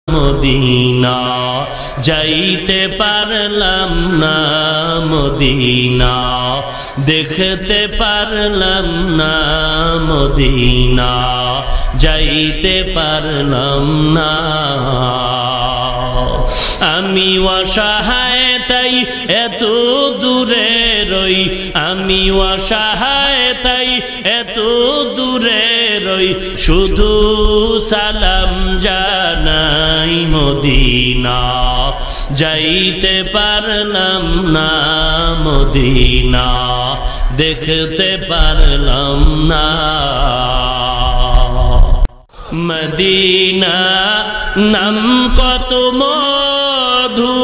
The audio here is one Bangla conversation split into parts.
মদিনা যাইতে পারলাম না মদিনা দেখতে পারলাম না মদিনা যাইতে পারলাম না আমি অসহায় তাই এত দূরে রই আমি অসহায় তাই এত দূরে রই শুধু সালাম জানাই মদিনা যাইতে পারলাম না মদিনা দেখতে পারলাম না মদিনা নাম কত মধু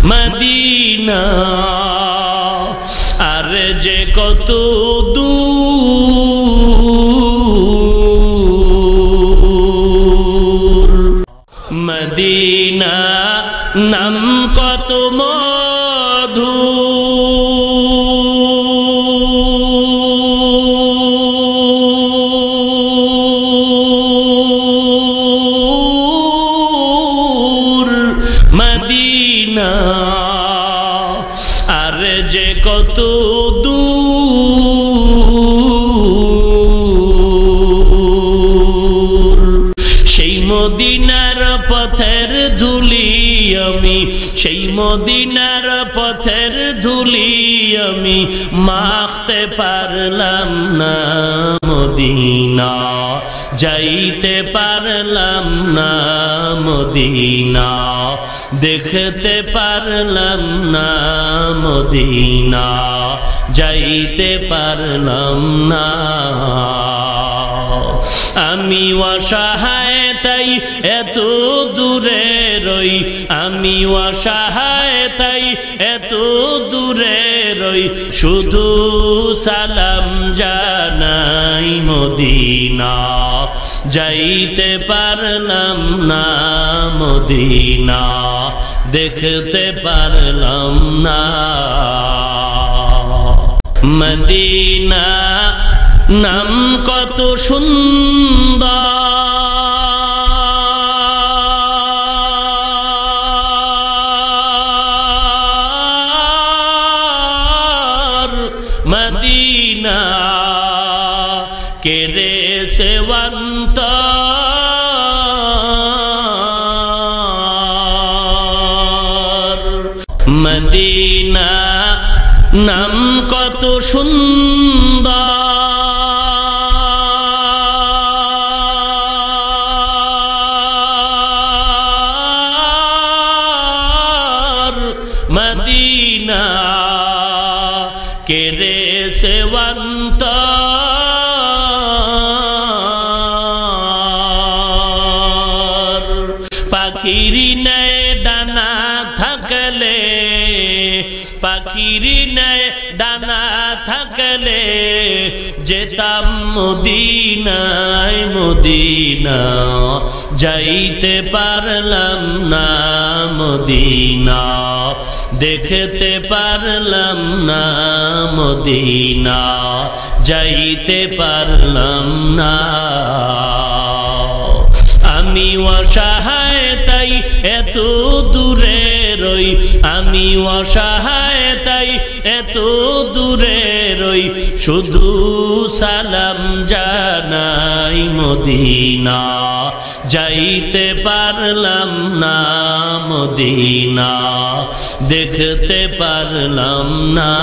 মদিনা আর যে কত দূর মদিনা নাম কত মধু মদিনা আর যে কত দূর সেই মদিনার পথের ধুলি আমি সেই মদিনার পথের ধুলি আমি মাখতে পারলাম না মদিনা যাইতে পারলাম না মদিনা দেখতে পারলাম না মদিনা যাইতে পারলাম না আমি অসহায় তাই এত দূরে রই আমি অসহায় তাই এত দূরে রই শুধু সালাম জানাই মদিনা যাইতে পারলাম না মদিনা দেখতে পারলাম না মদিনা নাম কত সুন্দর মদিনা কেরে সেবন্ত মদিনা নাম কত সুন্দর মদিনা কেরে সেবন্ত পাখিরি নেয় ডানা থাকলে পাখিরি নেয় ডানা থাকলে যেতাম মদিনায় মদিনা যাইতে পারলাম না মদিনা দেখতে পারলাম না মদিনা যাইতে পারলাম না আমি অসহায় তাই এত দূরে রই আমি অসহায় তাই এত দূরে রই শুধু সালাম জানাই মদিনা যাইতে পারলাম না মদিনা দেখতে পারলাম না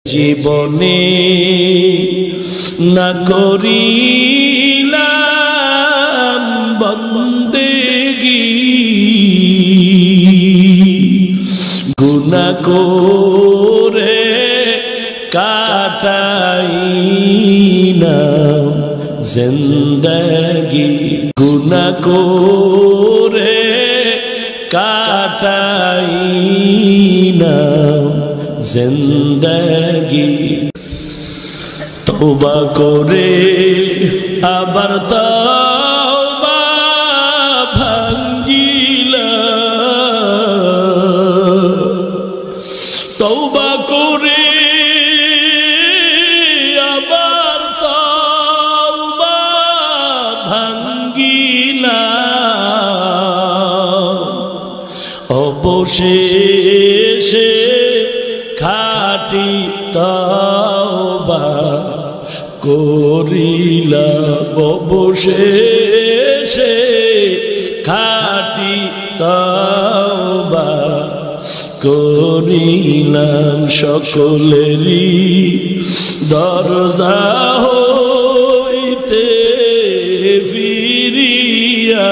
জীবনে না করিলাম বন্দেগি গুনাহ করে কাটাইলাম জিন্দগি গুনাহ করে কাটাইলাম জিন্দগি তওবা করে আবার তওবা ভাঙ্গিলা, তওবা করে আবার তওবা ভাঙ্গিলা, অবশেষে খাঁটি তওবা করিলা, অবশেষে খাঁটি তওবা করিলাম। সকলেরই দরজা হইতে ফিরিয়া,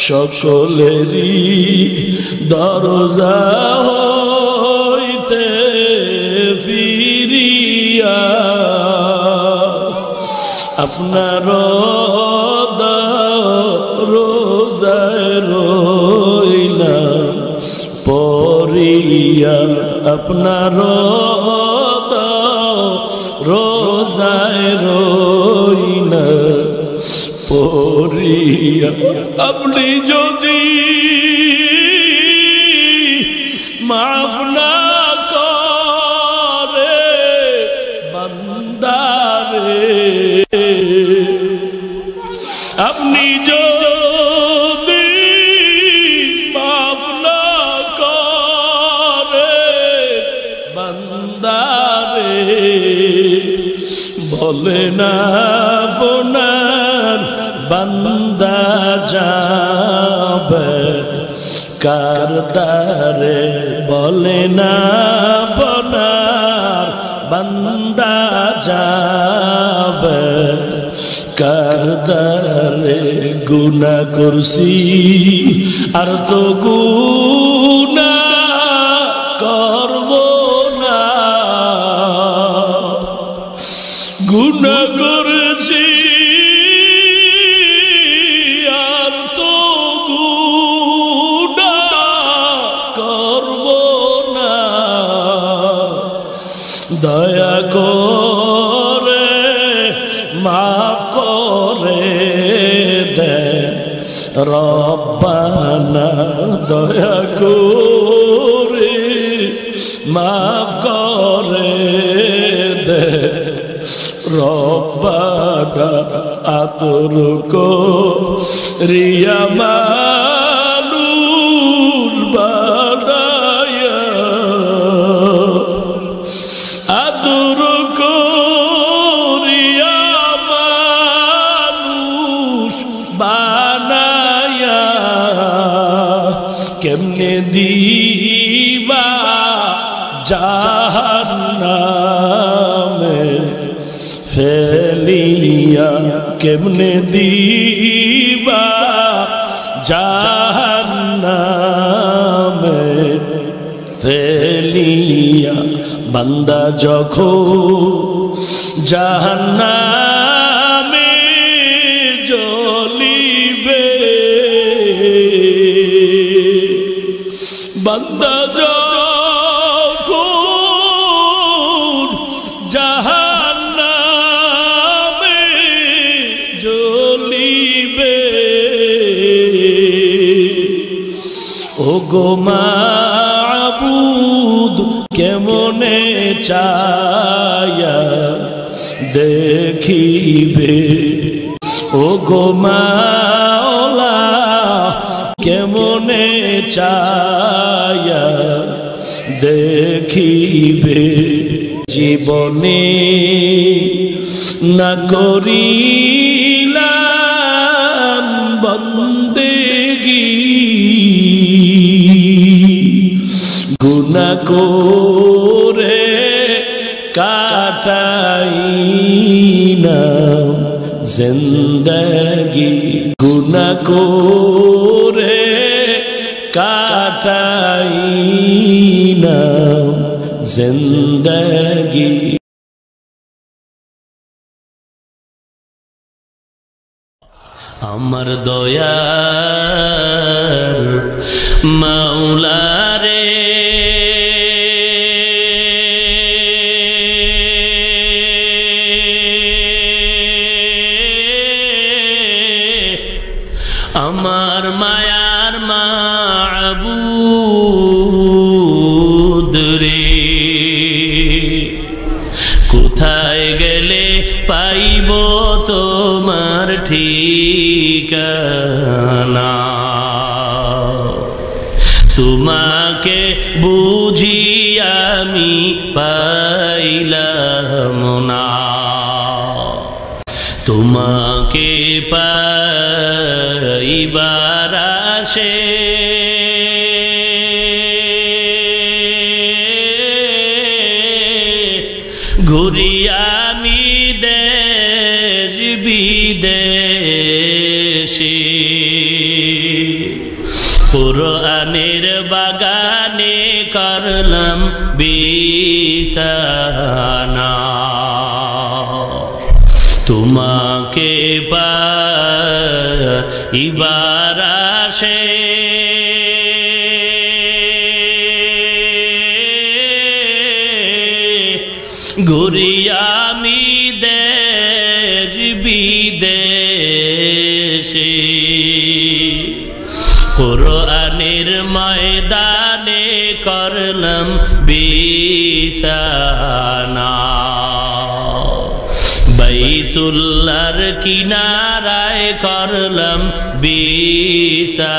সকলেরই দরজা হইতে ফিরিয়া, আপনার রোজায় রইলাম পড়িয়া, আপনার রোজায় রইলাম পড়িয়া। আপনি যদি মাফ না করে বান্দারে, আপনি যদি মাফ না করে বান্দারে, বলে না আপনার বান্দা যাবে কার দ্বারে, বলে না আপনার বান্দা যাবে কার দ্বারে। গুনাহ করছি আর তো গুনাহ করব না, গুনাহ করেছি আর তো গুনাহ করব না, দয়া করে মাফ করে দে রব্বানা, দয়া করে মাফ করে দে রব্বানা। আতর করিয়া মানুষ বানায়া, আতর করিয়া মানুষ বানায়া, কেমনে দিবা জাহান্নামে ফেলিয়া, কেমনে দিবা জাহান্নামে ফেলিয়া। বান্দা যখন জাহান্নামে জ্বলিবে, বান্দা যখন জাহান্নামে জ্বলিবে, ও গো মাবুদ কেমনে চায়া দেখিবে, ও গো মাওলা কেমনে চায়া দেখিবে। জীবনে না করিলাম বন্দেগি, গুনাহ করে কাটাই না জিন্দগি, গুনাহ করে কাটাই না জিন্দগি। আমার দয়ার মাওলা রে, রে কোথায় গেলে পাইব তোমার ঠিকানা তোমাকে বুঝি আমি পাইলাম না তোমাকে পাইবার আশে ঘুরি আমি দেশ বিদেশে কুরআনের বাগানে করলাম বিছানা তোমাকে পাইবার আশে ঘুরি আমি দেশ বিদেশে কুরআনের ময়দানে করলাম বিছানা বাইতুল্লাহর কিনারায় করলাম বিছানা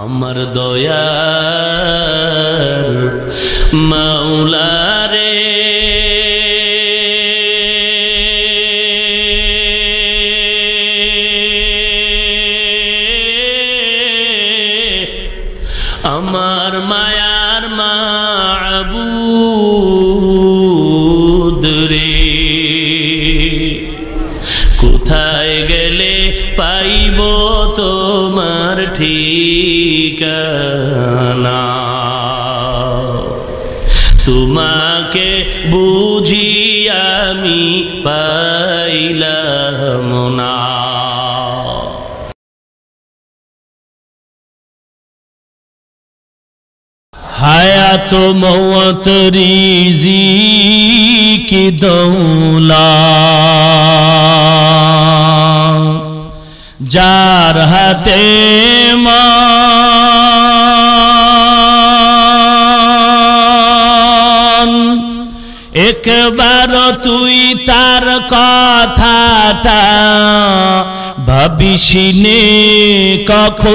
আমার দয়ার মাওলা রে আমার মায়ার মাবুদ রে কোথায় গেলে পাইব তোমার ঠিকানা তোমাকে বুঝি আমি পাইলাম না হায়াত মওত রিজিক দৌলত যার হাতে মন একবার তুই তার কথাটা ভাবিসিনে কখন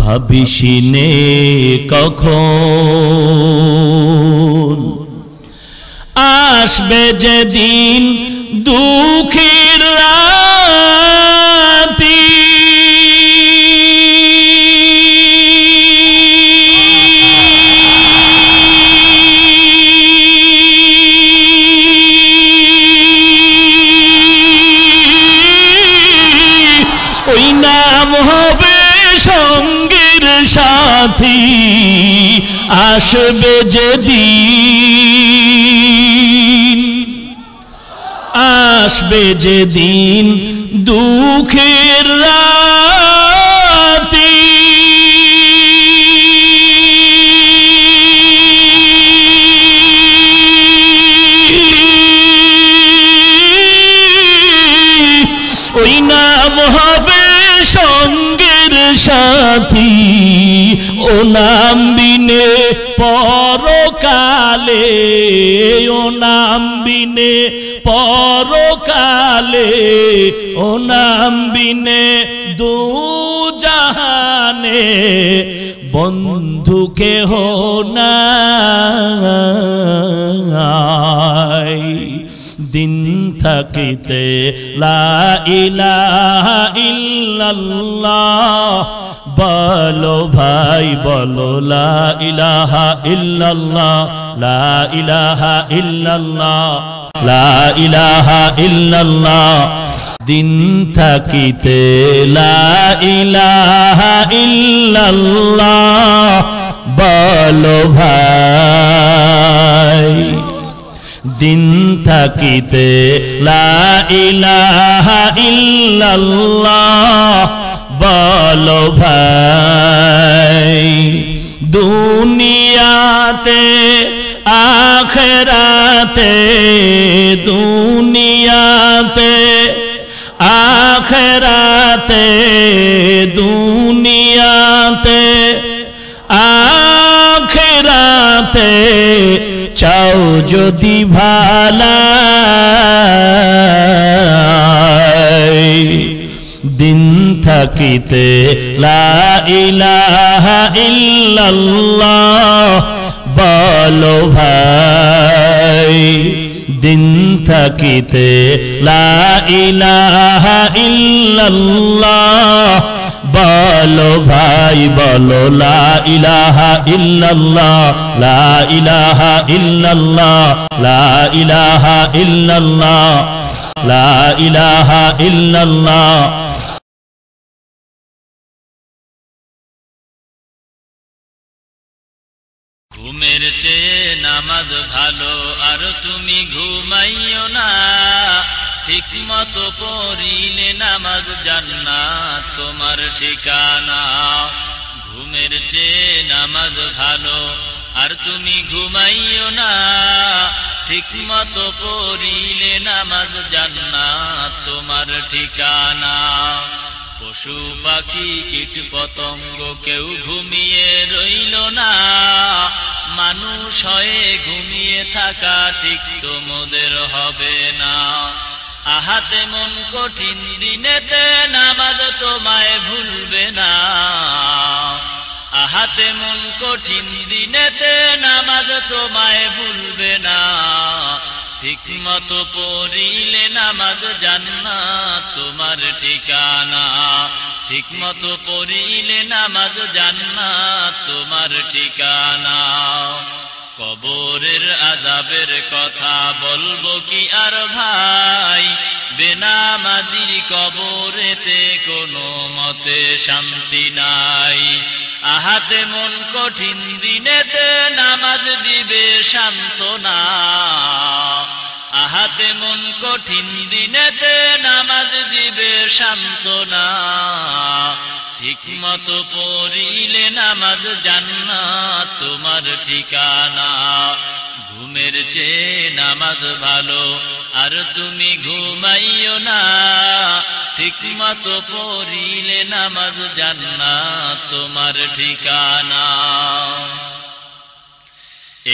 ভাবিসিনে কখন আসবে যেদিন দুঃখের রাতি ওই নাম হবে সঙ্গের সাথী আসবে যেদিন আসবে যেদিন দুঃখের রাতি ওই নাম হবে সঙ্গের সাথী ও নাম বিনে পরকালে ও নাম বিনে পরকালে ও নাম বিনে দুজাহানে বন্ধু কেহ নাই দিন থাকিতে লা ইলাহা ইল্লাল্লাহ বলো ভাই বলো লা ইলাহা ইল্লাল্লাহ লা ইলাহা ইল্লাল্লাহ লা ইলাহা ইল্লাল্লাহ দিন থাকিতে লা ইলাহা ইল্লাল্লাহ বলো ভাই দিন থাকিতে লা ইলাহা ইল্লাল্লাহ বলো ভাই দুনিয়াতে আখিরাতে দুনিয়াতে চাও যদি ভালাই দিন থাকিতে লা ইলাহা ইল্লাল্লাহ বলো ভাই দিন থাকিতে লা ইলাহা ইল্লাল্লাহ বলো ভাই বলো লা ইলাহা ইল্লাল্লাহ লা ইলাহা ইল্লাল্লাহ লা ইলাহা ইল্লাল্লাহ লা ইলাহা ইল্লাল্লাহ। ঘুমের চেয়ে নামাজ ভালো আর তুমি ঘুমাইও না ঠিক মতো পড়িলে নামাজ জান্নাত তোমার ঠিকানা। ঘুমের চেয়ে নামাজ ভালো আর তুমি ঘুমাইও না ঠিক মতো পড়িলে নামাজ জান্নাত তোমার ঠিকানা। পশু পাখি কীট পতঙ্গ কেউ ঘুমিয়ে রইল না মানুষ হয়ে ঘুমিয়ে থাকা ঠিক তোমাদের হবে না। আহাতে মন কঠিন দিনেতে নামাজ তোমায় ভুলবে না আহাতে মন কঠিন দিনেতে নামাজ তোমায় ভুলবে না ঠিক মতো পড়িলে নামাজ জান্নাত তোমার ঠিকানা। ঠিক মতো পড়িলে নামাজ জান্নাত তোমার ঠিকানা। কবরের আযাবের কথা বলবো কি আর ভাই বেনামাজির কবরেতে কোনো মতে শান্তি নাই। আহাতে মন কঠিন দিনেতে নামাজ দিবে সান্ত্বনা আহাতে মন কঠিন দিনেতে নামাজ দিবে সান্ত্বনা ঠিক মতো পড়িলে নামাজ জান্নাত তোমার ঠিকানা। ঘুমের চেয়ে নামাজ ভালো আর তুমি ঘুমাইও না ঠিক মতো পড়িলে নামাজ জান্নাত তোমার ঠিকানা।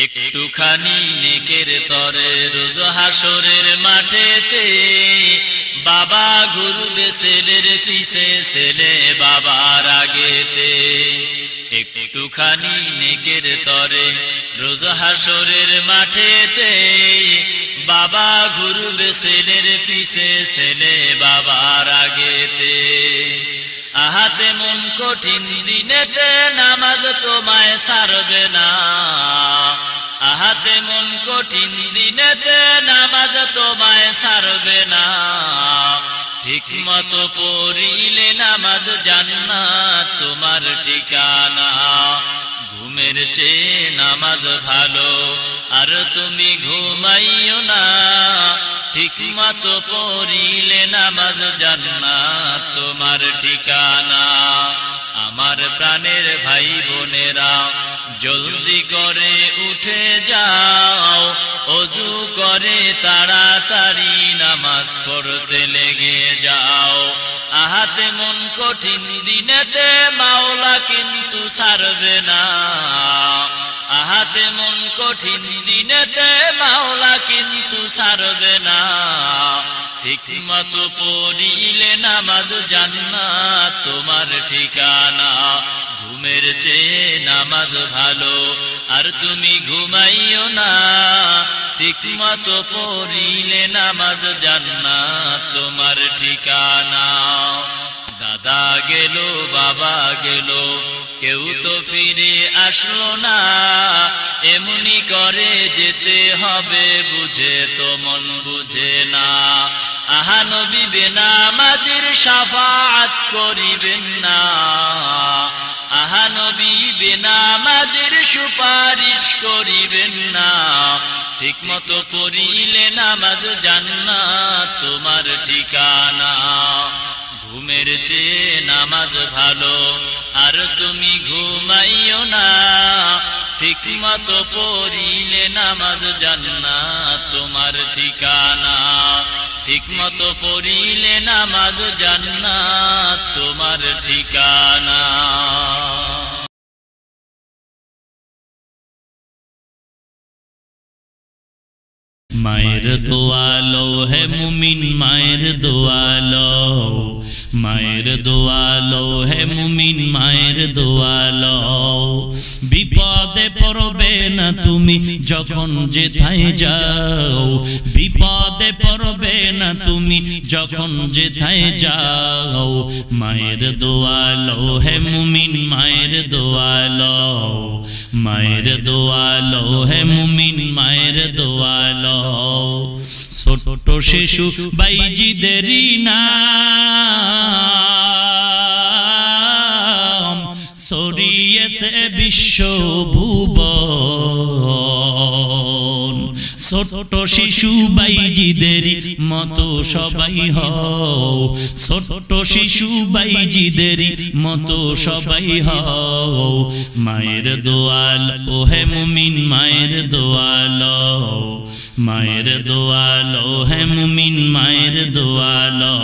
একটুখানি নেকের তরে রোজ হাসরের মাঠেতে বাবা ঘুরবে ছেলের পিছে ছেলে বাবার আগেতে। একটুখানি নেকের তরে রোজ হাসরের মাঠেতে বাবা ঘুরবে ছেলের পিছে ছেলে বাবার আগেতে। আহাতে মন কঠিন দিনেতে নামাজ তোমায় ছাড়বে না আহাতে মন কঠিন দিনেতে নামাজ তোমায় ছাড়বে না ঠিক মতো পড়িলে নামাজ জান্নাত তোমার ঠিকানা। ঘুমের চেয়ে নামাজ ভালো আর তুমি ঘুমাইও না ঠিক মতো পড়িলে নামাজ জান্নাত তোমার ঠিকানা। আমার প্রাণের ভাই বোনেরা জলদি করে উঠে যাও ওযু করে তাড়াতাড়ি নামাজ পড়তে লেগে যাও। আহাতে মন কঠিন দিনেতে মাওলা কিন্তু ছাড়বে না আহাতে মন কঠিন দিনেতে মাওলা কিন্তু ছাড়বে না ঠিক মতো পড়িলে নামাজ জান্নাত তোমার ঠিকানা। ঘুমের চেয়ে নামাজ ভালো আর তুমি ঘুমাইও না ঠিক মতো পড়িলে নামাজ জান্নাত তোমার ঠিকানা। দাদা গেল বাবা গেল কেউ তো ফিরে আসলো না এমনি করে যেতে হবে বুঝে তো মন বুঝে না। আহা নবী বেনামাজির শাফাআত করিবেন না আহা নবী বেনামাজির সুপারিশ করিবেন না ঠিক মতো পড়িলে নামাজ জান্নাত তোমার ঠিকানা। ঘুমের চেয়ে নামাজ ভালো আর তুমি ঘুমাইও না ঠিক মতো পড়িলে নামাজ জান্নাত তোমার ঠিকানা। ঠিক মতো পড়িলে নামাজ জান্নাত তোমার ঠিকানা। মায়ের দোয়ালো হে মুমিন মায়ের দোয়ালো মায়ের দোয়ালো হে মুমিন মায়ের দোয়ালো বিপদে পড়বে না তুমি যখন যেথায় যাও বিপদে পড়বে না তুমি যখন যেথায় যাও মায়ের দোয়ালো হে মুমিন মায়ের দোয়ালো মায়ের দোয়ালো হে মুমিন মায়ের দোয়ালো ছোট শিশু বাইজিদেরই নাম ছড়িয়েছে বিশ্ব ভুবন ছোট শিশু বাইজিদেরই মতো সবাই হও ছোট শিশু বাইজিদেরই মতো সবাই হও মায়ের দোয়ালো হে মুমিন মায়ের দোয়ালো মায়ের দোয়ালো হে মুমিন মায়ের দোয়ালো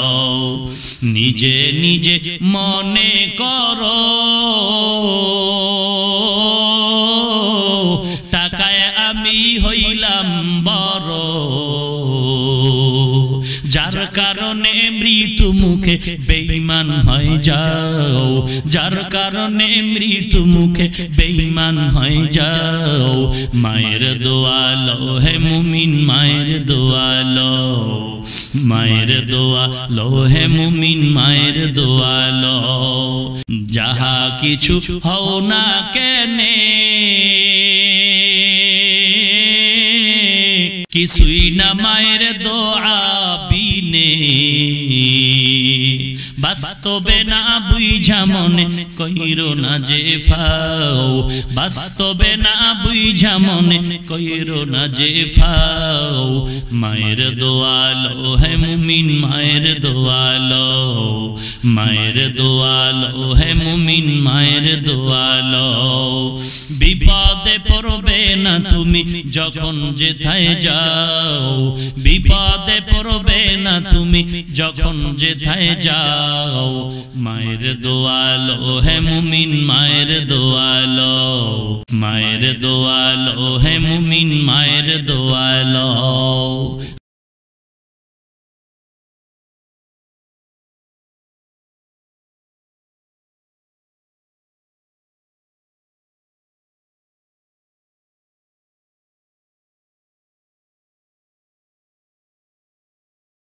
নিজে নিজে মনে করো টাকায় আমি হইলাম বড় যার কারণে মৃত্যু মুখে বেঈমান হয়ে যাও যার কারণে মৃত্যু মুখে বেঈমান হয়ে যাও মায়ের দোয়ালো হে মুমিন মায়ের দোয়ালো মায়ের দোয়ালো হে মুমিন মায়ের দোয়ালো যাহা কিছু হও না কেনে কিছুই না মায়ের দোয়া বিনে বাস্তবে না বুঝা মনে কইরো না যে ফাও বাস্তবে না বুঝা মনে কইরো না যে ফাও মায়ের দোয়ালো হে মুমিন মায়ের দোয়ালো মায়ের দোয়ালো হে মুমিন মায়ের দোয়ালো বিপদে পড়বে না তুমি যখন যেথায় যাও বিপদে পড়বে না তুমি যখন যেথায় যাও মায়ের দোয়ালো হে মুমিন মায়ের দোয়ালো মায়ের দোয়ালো হে মুমিন মায়ের দোয়ালো